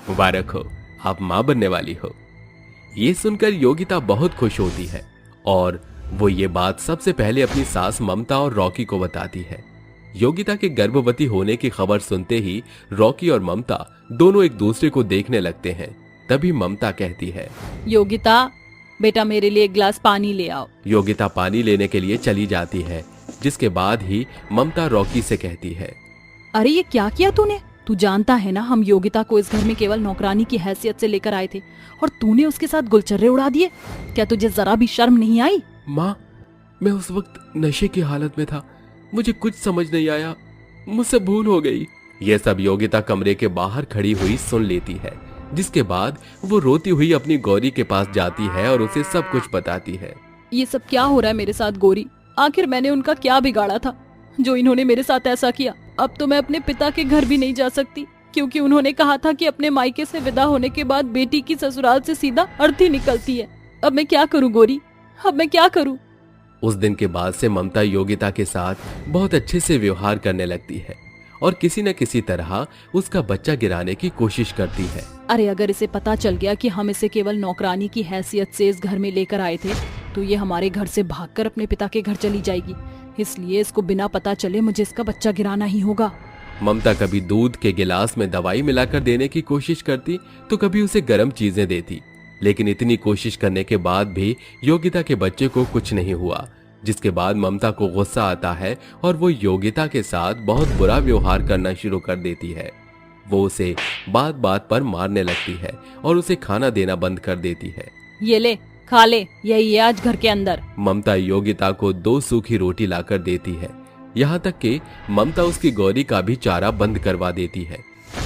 मुबारक हो, आप मां बनने वाली हो। ये सुनकर योगिता बहुत खुश होती है और वो ये बात सबसे पहले अपनी सास ममता और रॉकी को बताती है। योगिता के गर्भवती होने की खबर सुनते ही रॉकी और ममता दोनों एक दूसरे को देखने लगते हैं। तभी ममता कहती है, योगिता बेटा मेरे लिए एक गिलास पानी ले आओ। योगिता पानी लेने के लिए चली जाती है, जिसके बाद ही ममता रॉकी से कहती है, अरे ये क्या किया तूने? तू जानता है ना हम योगिता को इस घर में केवल नौकरानी की हैसियत से लेकर आए थे और तूने उसके साथ गुलचर्रे उड़ा दिए। क्या तुझे जरा भी शर्म नहीं आई? माँ, मैं उस वक्त नशे की हालत में था, मुझे कुछ समझ नहीं आया, मुझसे भूल हो गई। यह सब योगिता कमरे के बाहर खड़ी हुई सुन लेती है, जिसके बाद वो रोती हुई अपनी गौरी के पास जाती है और उसे सब कुछ बताती है। ये सब क्या हो रहा है मेरे साथ गौरी? आखिर मैंने उनका क्या बिगाड़ा था जो इन्होंने मेरे साथ ऐसा किया? अब तो मैं अपने पिता के घर भी नहीं जा सकती, क्योंकि उन्होंने कहा था कि अपने मायके से विदा होने के बाद बेटी की ससुराल से सीधा अर्थी निकलती है। अब मैं क्या करूं गौरी, अब मैं क्या करूं? उस दिन के बाद से ममता योगिता के साथ बहुत अच्छे से व्यवहार करने लगती है और किसी न किसी तरह उसका बच्चा गिराने की कोशिश करती है। अरे अगर इसे पता चल गया कि हम इसे केवल नौकरानी की हैसियत से इस घर में लेकर आए थे, तो ये हमारे घर से भागकर अपने पिता के घर चली जाएगी। इसलिए इसको बिना पता चले मुझे इसका बच्चा गिराना ही होगा। ममता कभी दूध के गिलास में दवाई मिलाकर देने की कोशिश करती तो कभी उसे गर्म चीजें देती, लेकिन इतनी कोशिश करने के बाद भी योगिता के बच्चे को कुछ नहीं हुआ, जिसके बाद ममता को गुस्सा आता है और वो योगिता के साथ बहुत बुरा व्यवहार करना शुरू कर देती है। वो उसे बात बात पर मारने लगती है और उसे खाना देना बंद कर देती है। ये ले खा ले, यही है आज घर के अंदर। ममता योगिता को 2 सूखी रोटी लाकर देती है, यहाँ तक कि ममता उसकी गौरी का भी चारा बंद करवा देती है,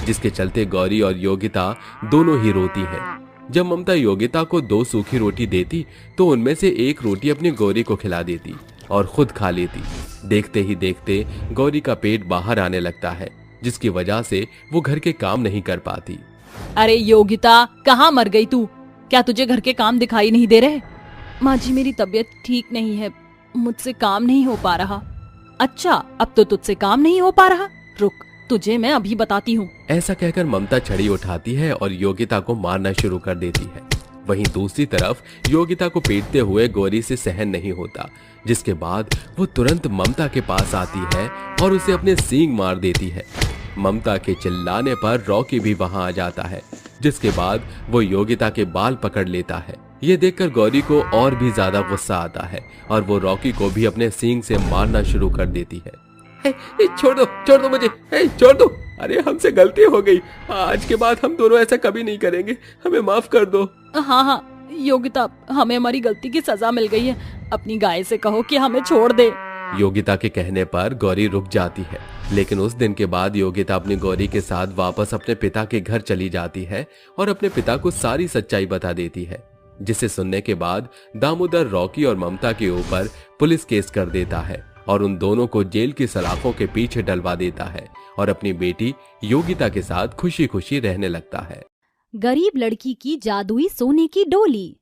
जिसके चलते गौरी और योगिता दोनों ही रोती हैं। जब ममता योगिता को 2 सूखी रोटी देती तो उनमें से एक रोटी अपनी गौरी को खिला देती और खुद खा लेती। देखते ही देखते गौरी का पेट बाहर आने लगता है, जिसकी वजह से वो घर के काम नहीं कर पाती। अरे योगिता, कहाँ मर गई तू? क्या तुझे घर के काम दिखाई नहीं दे रहे? माँ जी मेरी तबीयत ठीक नहीं है, मुझसे काम नहीं हो पा रहा। अच्छा, अब तो तुझसे काम नहीं हो पा रहा? रुक, तुझे मैं अभी बताती हूँ। ऐसा कहकर ममता छड़ी उठाती है और योगिता को मारना शुरू कर देती है। वहीं दूसरी तरफ योगिता को पीटते हुए गौरी से सहन नहीं होता, जिसके बाद वो तुरंत ममता के पास आती है और उसे अपने सींग मार देती है। ममता के चिल्लाने पर रॉकी भी वहां आ जाता है, जिसके बाद वो योगिता के बाल पकड़ लेता है। ये देखकर गौरी को और भी ज्यादा गुस्सा आता है और वो रॉकी को भी अपने सींग से मारना शुरू कर देती है। छोड़ दो मुझे, छोड़ दो। अरे हमसे गलती हो गई, आज के बाद हम दोनों ऐसा कभी नहीं करेंगे, हमें माफ कर दो। हाँ योगिता, हमें हमारी गलती की सजा मिल गई है, अपनी गाय से कहो कि हमें छोड़ दे। योगिता के कहने पर गौरी रुक जाती है, लेकिन उस दिन के बाद योगिता अपनी गौरी के साथ वापस अपने पिता के घर चली जाती है और अपने पिता को सारी सच्चाई बता देती है, जिसे सुनने के बाद दामोदर रॉकी और ममता के ऊपर पुलिस केस कर देता है और उन दोनों को जेल की सलाखों के पीछे डलवा देता है और अपनी बेटी योगिता के साथ खुशी खुशी रहने लगता है। गरीब लड़की की जादुई सोने की डोली।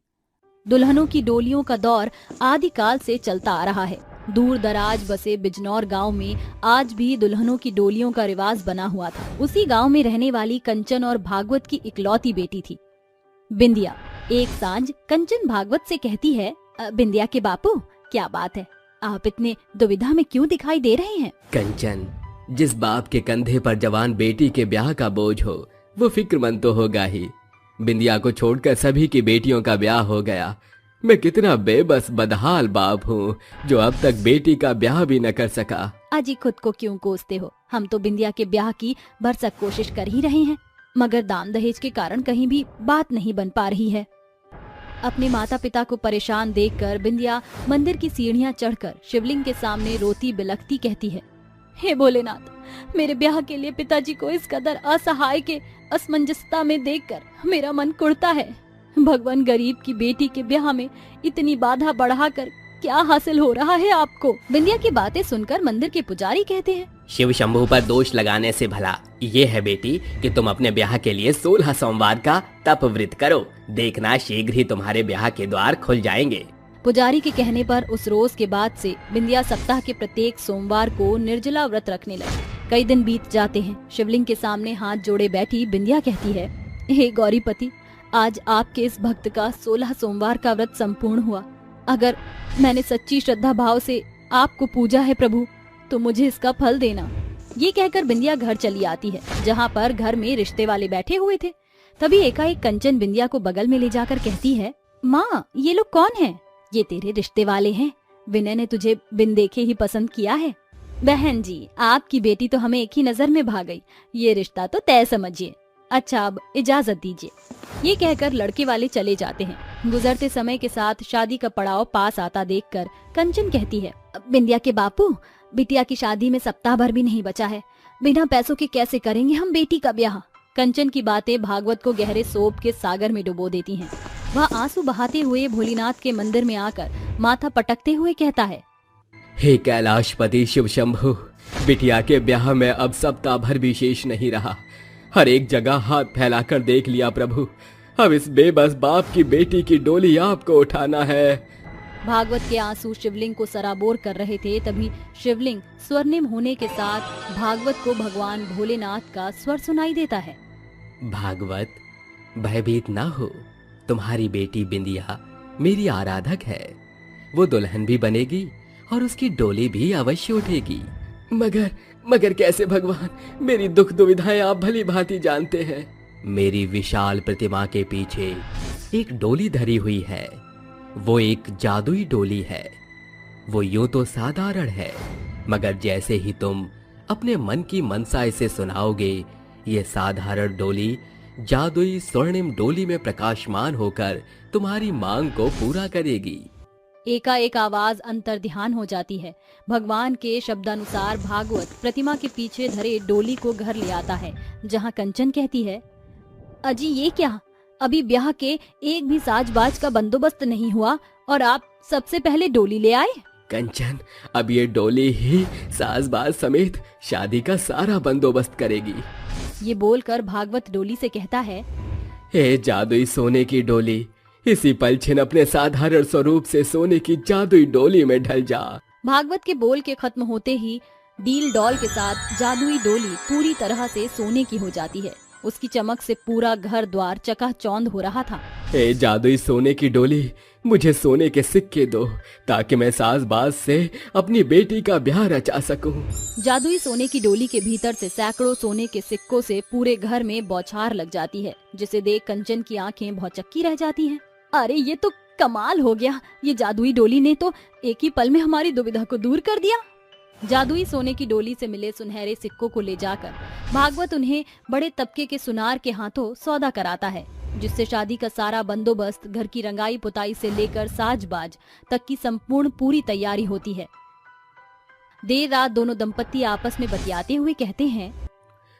दुल्हनों की डोलियों का दौर आदिकाल से चलता आ रहा है। दूर दराज बसे बिजनौर गांव में आज भी दुल्हनों की डोलियों का रिवाज बना हुआ था। उसी गांव में रहने वाली कंचन और भागवत की इकलौती बेटी थी बिंदिया। एक सांझ कंचन भागवत से कहती है, बिंदिया के बापू, क्या बात है, आप इतने दुविधा में क्यों दिखाई दे रहे हैं? कंचन, जिस बाप के कंधे पर जवान बेटी के ब्याह का बोझ हो वो फिक्रमंद तो होगा ही। बिंदिया को छोड़कर सभी की बेटियों का ब्याह हो गया। मैं कितना बेबस बदहाल बाप हूँ जो अब तक बेटी का ब्याह भी न कर सका। अजी खुद को क्यों कोसते हो? हम तो बिंदिया के ब्याह की भरसक कोशिश कर ही रहे हैं, मगर दान दहेज के कारण कहीं भी बात नहीं बन पा रही है। अपने माता पिता को परेशान देखकर बिंदिया मंदिर की सीढ़ियां चढ़कर शिवलिंग के सामने रोती बिलखती कहती है, हे भोलेनाथ, मेरे ब्याह के लिए पिताजी को इस कदर असहाय के असमंजसता में देखकर मेरा मन कुढ़ता है। भगवान, गरीब की बेटी के ब्याह में इतनी बाधा बढ़ाकर क्या हासिल हो रहा है आपको? बिंदिया की बातें सुनकर मंदिर के पुजारी कहते हैं, शिव शंभू पर दोष लगाने से भला ये है बेटी कि तुम अपने ब्याह के लिए 16 सोमवार का तप व्रत करो। देखना शीघ्र ही तुम्हारे ब्याह के द्वार खुल जाएंगे। पुजारी के कहने पर उस रोज के बाद से बिंदिया सप्ताह के प्रत्येक सोमवार को निर्जला व्रत रखने लगी। कई दिन बीत जाते हैं। शिवलिंग के सामने हाथ जोड़े बैठी बिंदिया कहती है, हे गौरीपति, आज आपके इस भक्त का 16 सोमवार का व्रत संपूर्ण हुआ। अगर मैंने सच्ची श्रद्धा भाव से आपको पूजा है प्रभु, तो मुझे इसका फल देना। ये कहकर बिंदिया घर चली आती है, जहाँ पर घर में रिश्ते वाले बैठे हुए थे। तभी एकाएक कंचन बिंदिया को बगल में ले जाकर कहती है, माँ ये लोग कौन हैं? ये तेरे रिश्ते वाले हैं। विनय ने तुझे बिन देखे ही पसंद किया है। बहन जी, आपकी बेटी तो हमें एक ही नजर में भा गई। ये रिश्ता तो तय समझिए। अच्छा, अब इजाजत दीजिए। ये कहकर लड़के वाले चले जाते हैं। गुजरते समय के साथ शादी का पड़ाव पास आता देखकर कंचन कहती है, बिंदिया के बापू, बिटिया की शादी में सप्ताह भर भी नहीं बचा है। बिना पैसों के कैसे करेंगे हम बेटी का ब्याह? कंचन की बातें भागवत को गहरे शोक के सागर में डुबो देती हैं। वह आंसू बहाते हुए भोलेनाथ के मंदिर में आकर माथा पटकते हुए कहता है, हे कैलाशपति शिव शंभु, बिटिया के ब्याह में अब सप्ताह भर भी शेष नहीं रहा। हर एक जगह हाथ फैलाकर देख लिया प्रभु। अब इस बेबस बाप की बेटी की डोली आपको उठाना है। भागवत के आंसू शिवलिंग को सराबोर कर रहे थे। तभी शिवलिंग स्वर्णिम होने के साथ भागवत को भगवान भोलेनाथ का स्वर सुनाई देता है। भागवत, भयभीत ना हो। तुम्हारी बेटी बिंदिया मेरी आराधक है। वो दुल्हन भी बनेगी और उसकी डोली भी अवश्य उठेगी। मगर कैसे भगवान? मेरी दुख दुविधाएं आप भली भांति जानते हैं। मेरी विशाल प्रतिमा के पीछे एक डोली धरी हुई है। वो एक जादुई डोली है। वो यूं तो साधारण है, मगर जैसे ही तुम अपने मन की मनसा इसे सुनाओगे, ये साधारण डोली जादुई स्वर्णिम डोली में प्रकाशमान होकर तुम्हारी मांग को पूरा करेगी। एकाएक आवाज अंतर ध्यान हो जाती है। भगवान के शब्दानुसार भागवत प्रतिमा के पीछे धरे डोली को घर ले आता है, जहाँ कंचन कहती है, अजी ये क्या? अभी ब्याह के एक भी साजबाज का बंदोबस्त नहीं हुआ और आप सबसे पहले डोली ले आए? कंचन, अब ये डोली ही साजबाज समेत शादी का सारा बंदोबस्त करेगी। ये बोलकर भागवत डोली से कहता है, हे जादुई सोने की डोली, इसी पल छिन अपने साधारण स्वरूप से सोने की जादुई डोली में ढल जा। भागवत के बोल के खत्म होते ही डील डॉल के साथ जादुई डोली पूरी तरह से सोने की हो जाती है। उसकी चमक से पूरा घर द्वार चकाचौंध हो रहा था। हे जादुई सोने की डोली, मुझे सोने के सिक्के दो ताकि मैं साजबाज से अपनी बेटी का ब्याह रचा सकूं। जादुई सोने की डोली के भीतर से सैकड़ों सोने के सिक्कों से पूरे घर में बौछार लग जाती है, जिसे देख कंचन की आंखें भौचक्की रह जाती हैं। अरे ये तो कमाल हो गया। ये जादुई डोली ने तो एक ही पल में हमारी दुविधा को दूर कर दिया। जादुई सोने की डोली से मिले सुनहरे सिक्कों को ले जाकर भागवत उन्हें बड़े तबके के सुनार के हाथों सौदा कराता है, जिससे शादी का सारा बंदोबस्त, घर की रंगाई पुताई से लेकर साजबाज तक की संपूर्ण पूरी तैयारी होती है। देर रात दोनों दंपत्ति आपस में बतियाते हुए कहते हैं,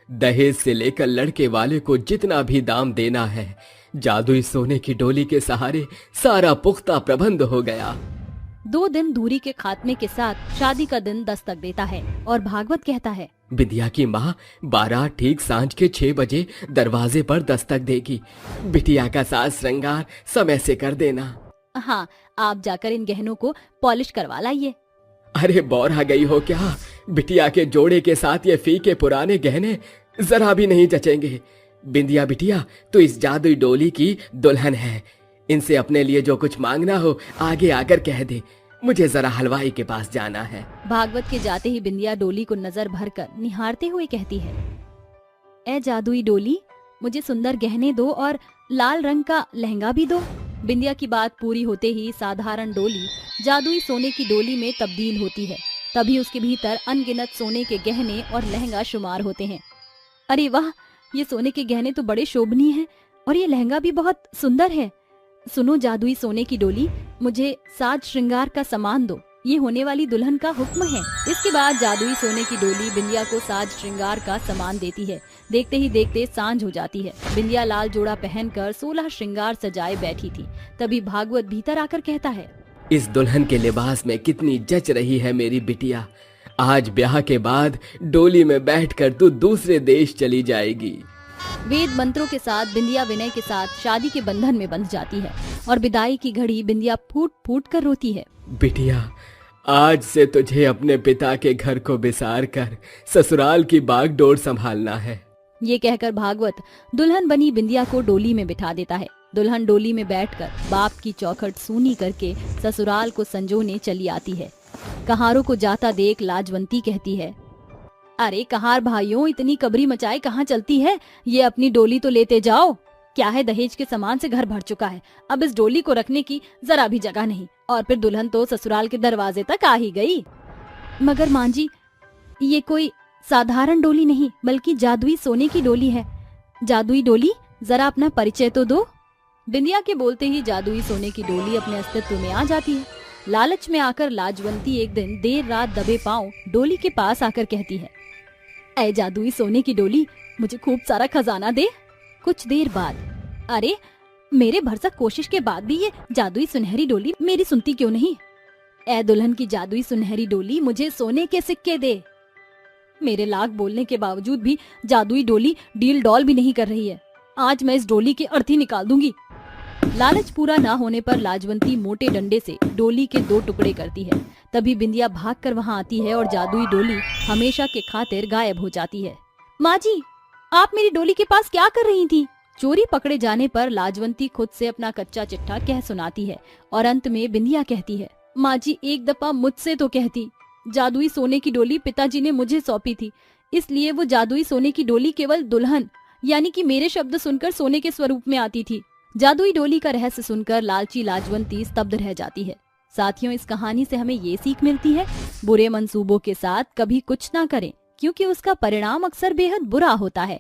दहेज से लेकर लड़के वाले को जितना भी दाम देना है, जादुई सोने की डोली के सहारे सारा पुख्ता प्रबंध हो गया। 2 दिन दूरी के खात्मे के साथ शादी का दिन दस्तक देता है और भागवत कहता है, बिंदिया की माँ 12 ठीक सांझ के 6 बजे दरवाजे पर दस्तक देगी। बिटिया का साज श्रृंगार समय से कर देना। हाँ, आप जाकर इन गहनों को पॉलिश करवा लाइए। अरे बौरा गई हो क्या? बिटिया के जोड़े के साथ ये फीके पुराने गहने जरा भी नहीं जचेंगे। बिंदिया बिटिया, तो इस जादुई डोली की दुल्हन है। इनसे अपने लिए जो कुछ मांगना हो आगे आकर कह दे। मुझे जरा हलवाई के पास जाना है। भागवत के जाते ही बिंदिया डोली को नजर भरकर निहारते हुए कहती है, ए जादुई डोली, मुझे सुंदर गहने दो और लाल रंग का लहंगा भी दो। बिंदिया की बात पूरी होते ही साधारण डोली जादुई सोने की डोली में तब्दील होती है। तभी उसके भीतर अनगिनत सोने के गहने और लहंगा शुमार होते हैं। अरे वाह, ये सोने के गहने तो बड़े शोभनीय हैं और ये लहंगा भी बहुत सुंदर है। सुनो जादुई सोने की डोली, मुझे साज श्रृंगार का सामान दो। ये होने वाली दुल्हन का हुक्म है। इसके बाद जादुई सोने की डोली बिंदिया को साज श्रृंगार का सामान देती है। देखते ही देखते सांझ हो जाती है। बिंदिया लाल जोड़ा पहनकर 16 श्रृंगार सजाए बैठी थी। तभी भागवत भीतर आकर कहता है, इस दुल्हन के लिबास में कितनी जच रही है मेरी बिटिया। आज ब्याह के बाद डोली में बैठकर तू दूसरे देश चली जाएगी। वेद मंत्रों के साथ बिंदिया विनय के साथ शादी के बंधन में बंध जाती है और विदाई की घड़ी बिंदिया फूट फूट कर रोती है। बिटिया, आज से तुझे अपने पिता के घर को बिसार कर ससुराल की बागडोर संभालना है। ये कहकर भागवत दुल्हन बनी बिंदिया को डोली में बिठा देता है। दुल्हन डोली में बैठकर बाप की चौखट सूनी करके ससुराल को संजोने चली आती है। कहारों को जाता देख लाजवंती कहती है, अरे कहार भाइयों, इतनी कबरी मचाए कहाँ चलती है? ये अपनी डोली तो लेते जाओ। क्या है, दहेज के सामान से घर भर चुका है, अब इस डोली को रखने की जरा भी जगह नहीं। और फिर दुल्हन तो ससुराल के दरवाजे तक आ ही गई। मगर मां जी, ये कोई साधारण डोली नहीं बल्कि जादुई सोने की डोली है। जादुई डोली, जरा अपना परिचय तो दो। बिंदिया के बोलते ही जादुई सोने की डोली अपने अस्तित्व में आ जाती है। लालच में आकर लाजवंती एक दिन देर रात दबे पांव डोली के पास आकर कहती है, ऐ जादुई सोने की डोली, मुझे खूब सारा खजाना दे। कुछ देर बाद, अरे मेरे भरसक कोशिश के बाद भी ये जादुई सुनहरी डोली मेरी सुनती क्यों नहीं? ऐ दुल्हन की जादुई सुनहरी डोली, मुझे सोने के सिक्के दे। मेरे लाख बोलने के बावजूद भी जादुई डोली डील डॉल भी नहीं कर रही है। आज मैं इस डोली की अर्थी निकाल दूंगी। लालच पूरा ना होने पर लाजवंती मोटे डंडे से डोली के 2 टुकड़े करती है। तभी बिंदिया भागकर वहां आती है और जादुई डोली हमेशा के खातिर गायब हो जाती है। माँ जी, आप मेरी डोली के पास क्या कर रही थी? चोरी पकड़े जाने पर लाजवंती खुद से अपना कच्चा चिट्ठा कह सुनाती है और अंत में बिंदिया कहती है, माँ जी एक दफा मुझसे तो कहती। जादुई सोने की डोली पिताजी ने मुझे सौंपी थी, इसलिए वो जादुई सोने की डोली केवल दुल्हन यानी कि मेरे शब्द सुनकर सोने के स्वरूप में आती थी। जादुई डोली का रहस्य सुनकर लालची लाजवंती स्तब्ध रह जाती है। साथियों, इस कहानी से हमें ये सीख मिलती है, बुरे मंसूबों के साथ कभी कुछ ना करें, क्योंकि उसका परिणाम अक्सर बेहद बुरा होता है।